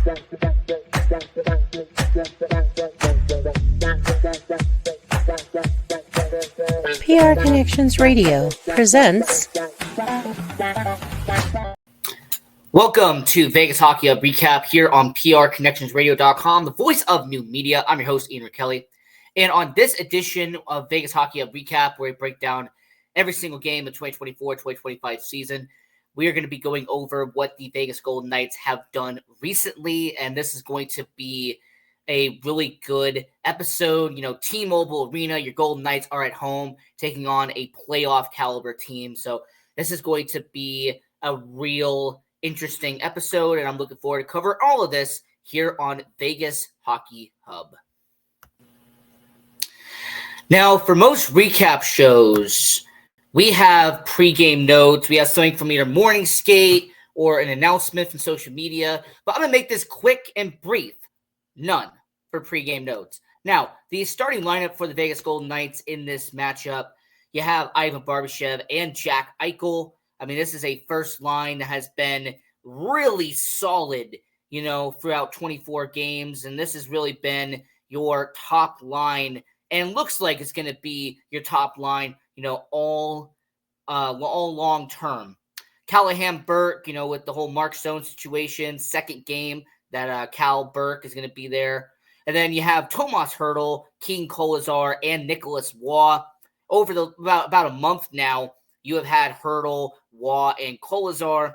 PR Connections Radio presents. Welcome to Vegas Hockey Hub Recap here on PRConnectionsRadio.com, the voice of new media. I'm your host, Ian Rachiele. And on this edition of Vegas Hockey Hub Recap, where we break down every single game of 2024-2025 season, we are going to be going over what the Vegas Golden Knights have done recently. And this is going to be a really good episode. You know, T-Mobile Arena, your Golden Knights are at home taking on a playoff caliber team. So this is going to be a real interesting episode, and I'm looking forward to cover all of this here on Vegas Hockey Hub. Now, for most recap shows, we have pregame notes. We have something from either morning skate or an announcement from social media, but I'm going to make this quick and brief. None for pregame notes. Now, the starting lineup for the Vegas Golden Knights in this matchup, you have Ivan Barbashev and Jack Eichel. I mean, this is a first line that has been really solid, you know, throughout 24 games. And this has really been your top line and looks like it's going to be your top line, you know, all long term. Callahan Burke, you know, with the whole Mark Stone situation, second game that Cal Burke is going to be there. And then you have Tomas Hertl, Keegan Kolesar, and Nicholas Waugh. Over the about a month now, you have had Hertl, Waugh, and Kolesar,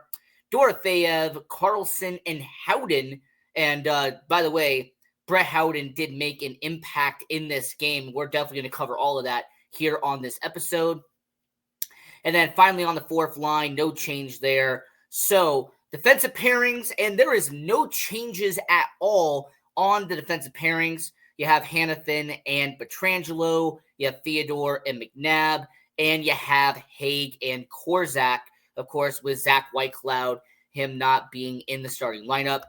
Dorofeyev, Carlson, and Howden. And by the way, Brett Howden did make an impact in this game. We're definitely going to cover all of that here on this episode. And then finally on the fourth line, no change there. So defensive pairings, and there is no changes at all on the defensive pairings. You have Hanifin and Pietrangelo. You have Theodore and McNabb. And you have Haig and Korczak, of course, with Zach Whitecloud, him not being in the starting lineup.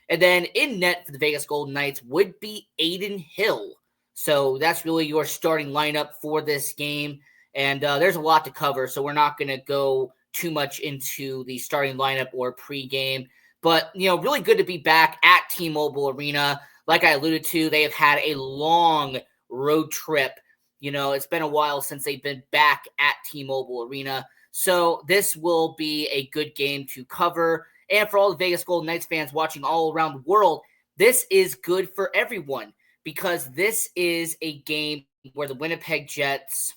And then in net for the Vegas Golden Knights would be Adin Hill. So that's really your starting lineup for this game. And there's a lot to cover, so we're not going to go too much into the starting lineup or pregame. But, you know, really good to be back at T-Mobile Arena. Like I alluded to, they have had a long road trip. You know, it's been a while since they've been back at T-Mobile Arena. So this will be a good game to cover. And for all the Vegas Golden Knights fans watching all around the world, this is good for everyone because this is a game where the Winnipeg Jets,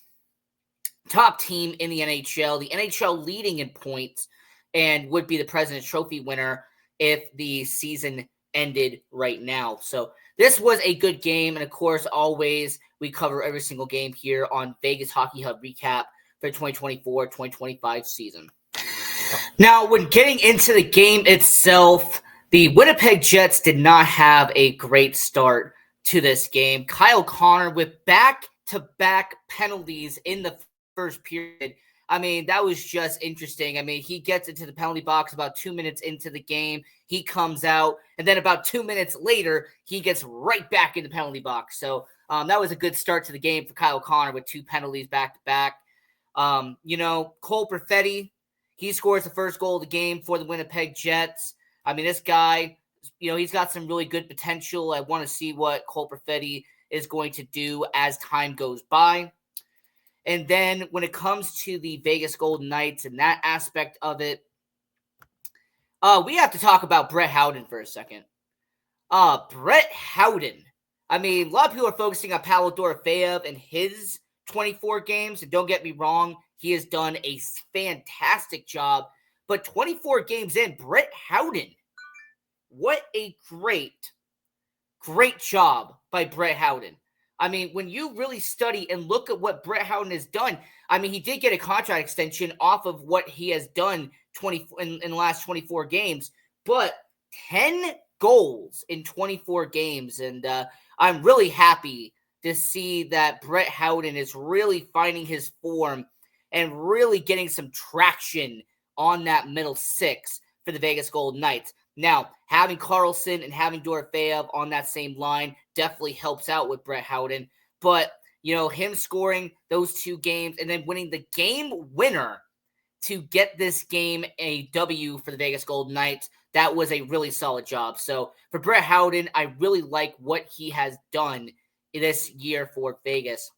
top team in the NHL leading in points, and would be the President's Trophy winner if the season ended right now. So this was a good game. And of course, always we cover every single game here on Vegas Hockey Hub Recap for the 2024-2025 season. Now, when getting into the game itself, the Winnipeg Jets did not have a great start to this game. Kyle Connor with back-to-back penalties in the first period. I mean, that was just interesting. I mean, he gets into the penalty box about 2 minutes into the game. He comes out, and then about 2 minutes later, he gets right back in the penalty box. So that was a good start to the game for Kyle Connor with two penalties back-to-back. You know, Cole Perfetti, he scores the first goal of the game for the Winnipeg Jets. I mean, this guy, you know, he's got some really good potential. I want to see what Cole Perfetti is going to do as time goes by. And then when it comes to the Vegas Golden Knights and that aspect of it, we have to talk about Brett Howden for a second. Brett Howden. I mean, a lot of people are focusing on Pavel Dorofeyev and his 24 games. And don't get me wrong, he has done a fantastic job. But 24 games in, Brett Howden, what a great job by Brett Howden. I mean, when you really study and look at what Brett Howden has done, I mean, he did get a contract extension off of what he has done in the last 24 games, but 10 goals in 24 games. And I'm really happy to see that Brett Howden is really finding his form and really getting some traction on that middle six for the Vegas Golden Knights. Now, having Carlson and having Dorofeyev on that same line definitely helps out with Brett Howden. But, you know, him scoring those two games and then winning the game winner to get this game a W for the Vegas Golden Knights, that was a really solid job. So for Brett Howden, I really like what he has done this year for Vegas.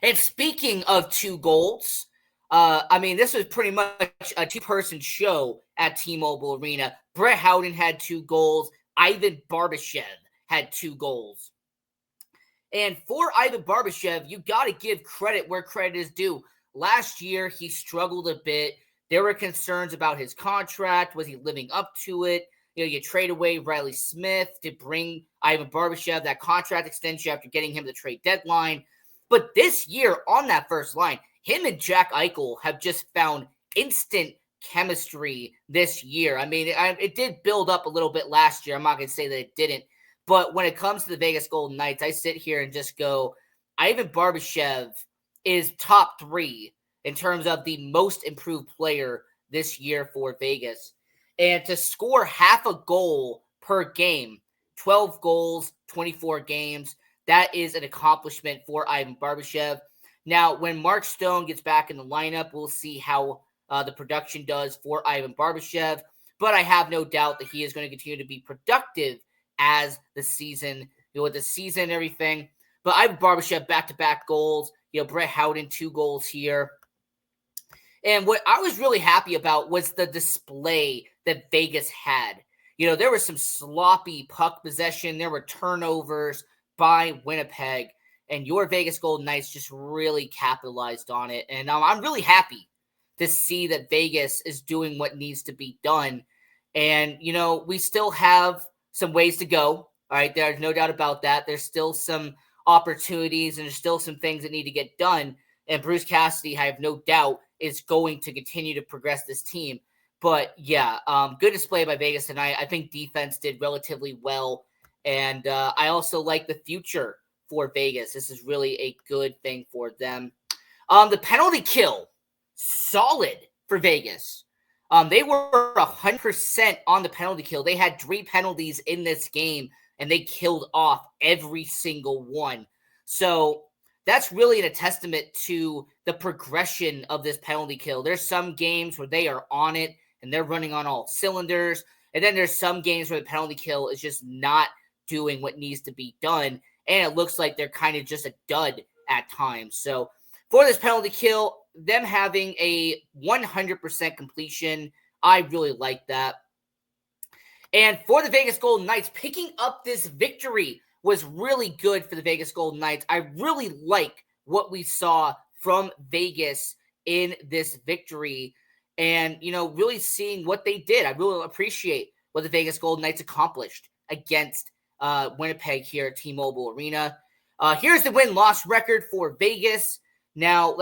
And speaking of 2 goals, this was pretty much a 2-person show at T-Mobile Arena. Brett Howden had 2 goals. Ivan Barbashev had 2 goals. And for Ivan Barbashev, you got to give credit where credit is due. Last year, he struggled a bit. There were concerns about his contract. Was he living up to it? You trade away Riley Smith to bring Ivan Barbashev that contract extension after getting him the trade deadline. But this year, on that first line, him and Jack Eichel have just found instant chemistry this year. It did build up a little bit last year. I'm not going to say that it didn't. But when it comes to the Vegas Golden Knights, I sit here and just go, Ivan Barbashev is top 3 in terms of the most improved player this year for Vegas. And to score half a goal per game, 12 goals, 24 games, that is an accomplishment for Ivan Barbashev. Now, when Mark Stone gets back in the lineup, we'll see how the production does for Ivan Barbashev. But I have no doubt that he is going to continue to be productive as the season, with the season and everything. But Ivan Barbashev, back-to-back goals. Brett Howden, 2 goals here. And what I was really happy about was the display that Vegas had. There was some sloppy puck possession. There were turnovers by Winnipeg. And your Vegas Golden Knights just really capitalized on it. And I'm really happy to see that Vegas is doing what needs to be done. And, we still have some ways to go. All right, there's no doubt about that. There's still some opportunities and there's still some things that need to get done. And Bruce Cassidy, I have no doubt, is going to continue to progress this team. But yeah, good display by Vegas tonight. I think defense did relatively well. And I also like the future for Vegas. This is really a good thing for them. The penalty kill, solid for Vegas. They were 100% on the penalty kill. They had 3 penalties in this game, and they killed off every single one. So that's really a testament to the progression of this penalty kill. There's some games where they are on it, and they're running on all cylinders. And then there's some games where the penalty kill is just not doing what needs to be done. And it looks like they're kind of just a dud at times. So for this penalty kill, them having a 100% completion, I really like that. And for the Vegas Golden Knights, picking up this victory was really good for the Vegas Golden Knights. I really like what we saw from Vegas in this victory and, really seeing what they did. I really appreciate what the Vegas Golden Knights accomplished against Winnipeg here at T-Mobile Arena. Here's the win-loss record for Vegas. Now,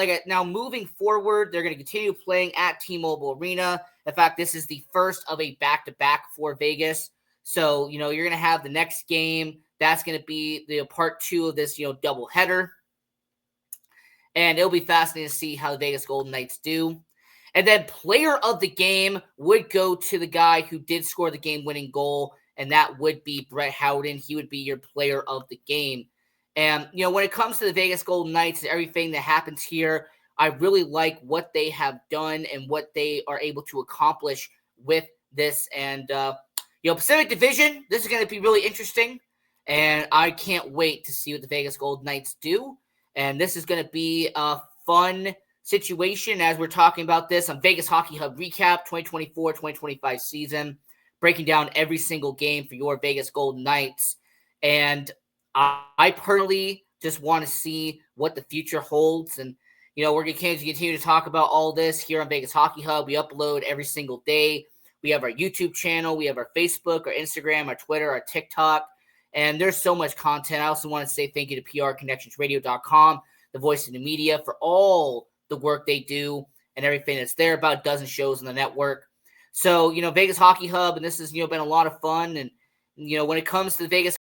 moving forward, they're going to continue playing at T-Mobile Arena. In fact, this is the first of a back-to-back for Vegas. So, you're going to have the next game. That's going to be the part 2 of this, doubleheader. And it'll be fascinating to see how the Vegas Golden Knights do. And then player of the game would go to the guy who did score the game-winning goal, and that would be Brett Howden. He would be your player of the game. And, when it comes to the Vegas Golden Knights and everything that happens here, I really like what they have done and what they are able to accomplish with this. And, Pacific Division, this is going to be really interesting. And I can't wait to see what the Vegas Golden Knights do. And this is going to be a fun situation as we're talking about this on Vegas Hockey Hub Recap 2024-2025 season, breaking down every single game for your Vegas Golden Knights. And I personally just want to see what the future holds. And, we're going to continue to talk about all this here on Vegas Hockey Hub. We upload every single day. We have our YouTube channel. We have our Facebook, our Instagram, our Twitter, our TikTok. And there's so much content. I also want to say thank you to prconnectionsradio.com, the voice of the media, for all the work they do and everything that's there. About a dozen shows on the network. So, Vegas Hockey Hub, and this has, been a lot of fun. And, when it comes to the Vegas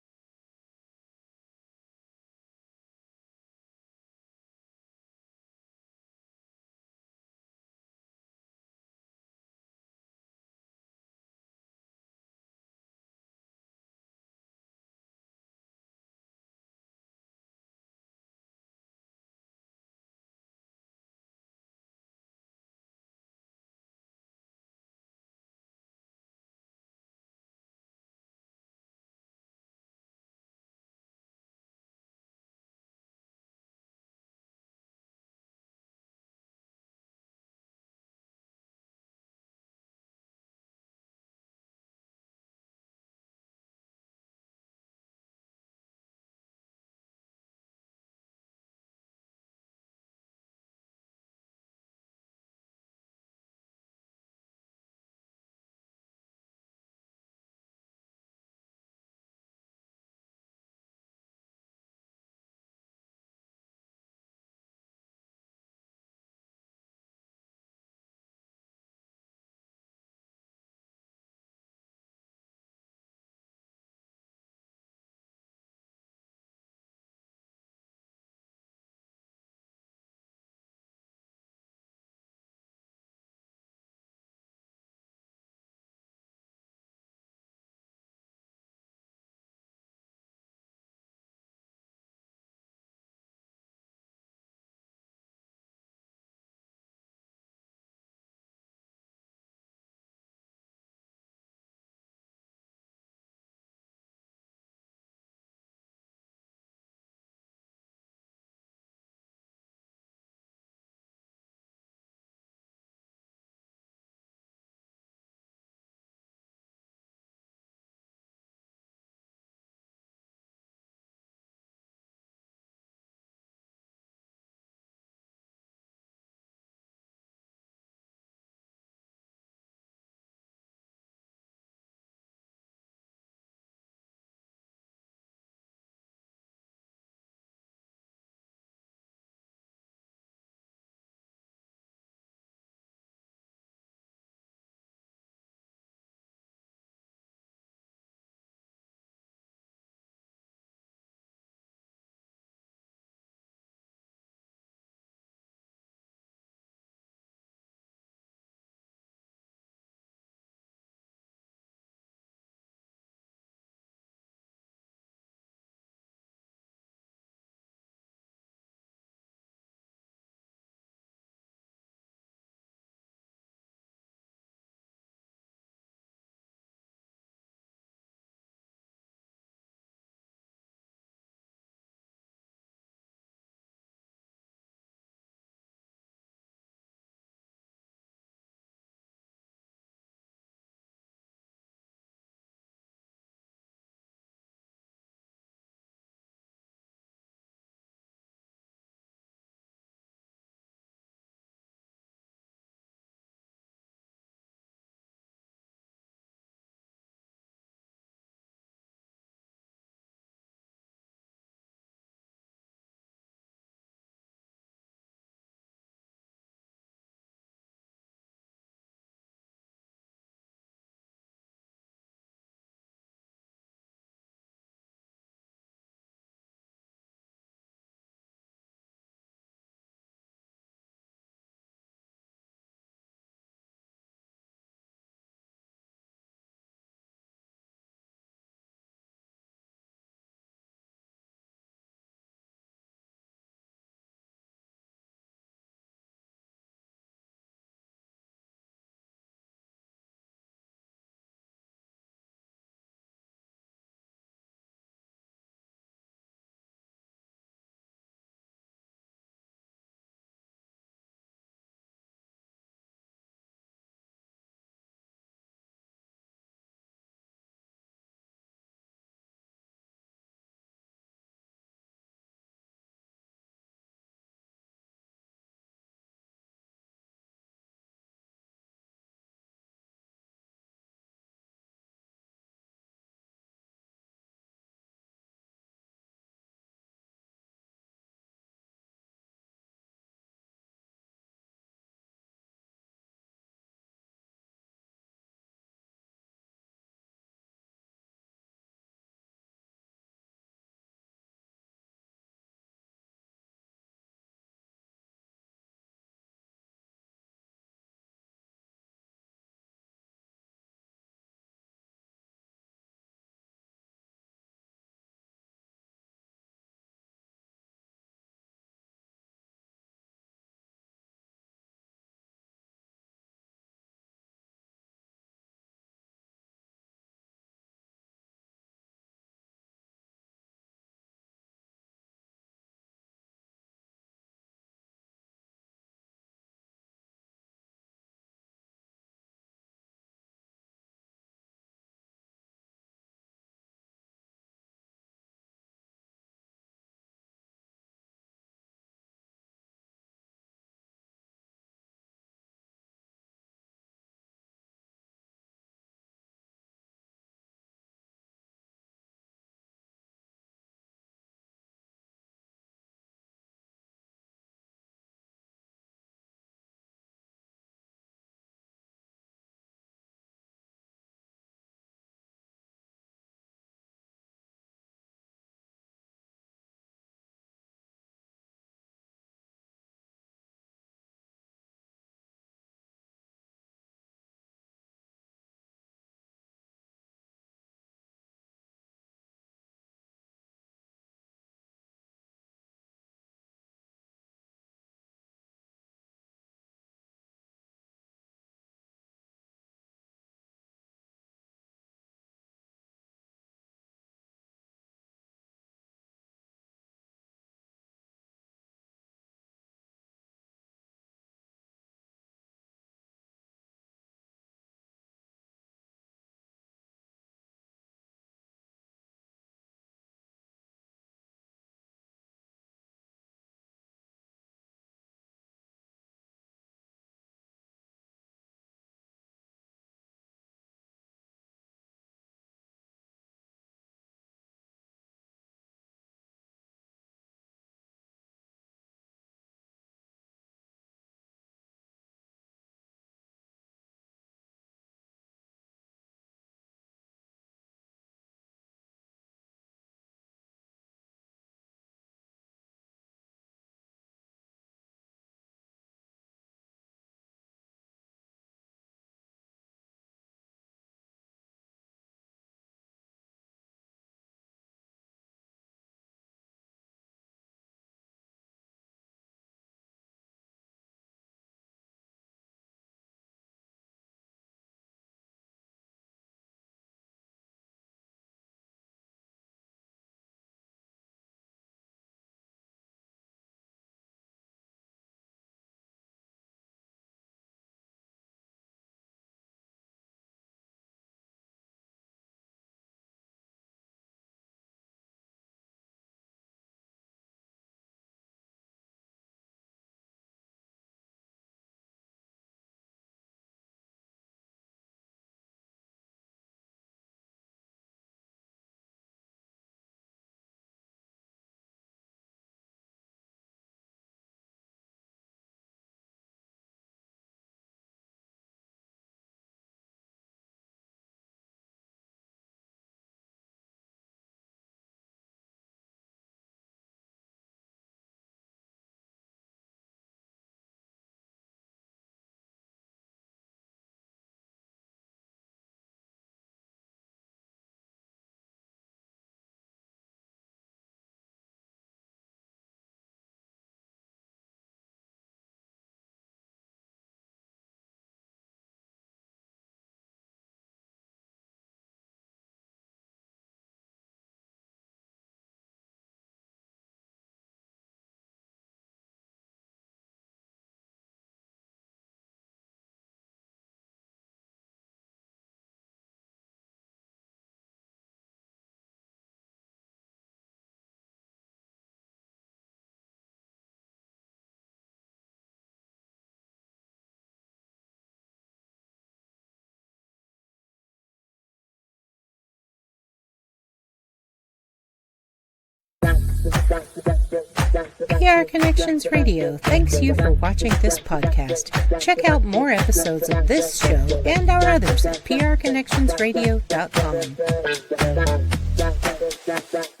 PR Connections Radio thanks you for watching this podcast. Check out more episodes of this show and our others at prconnectionsradio.com.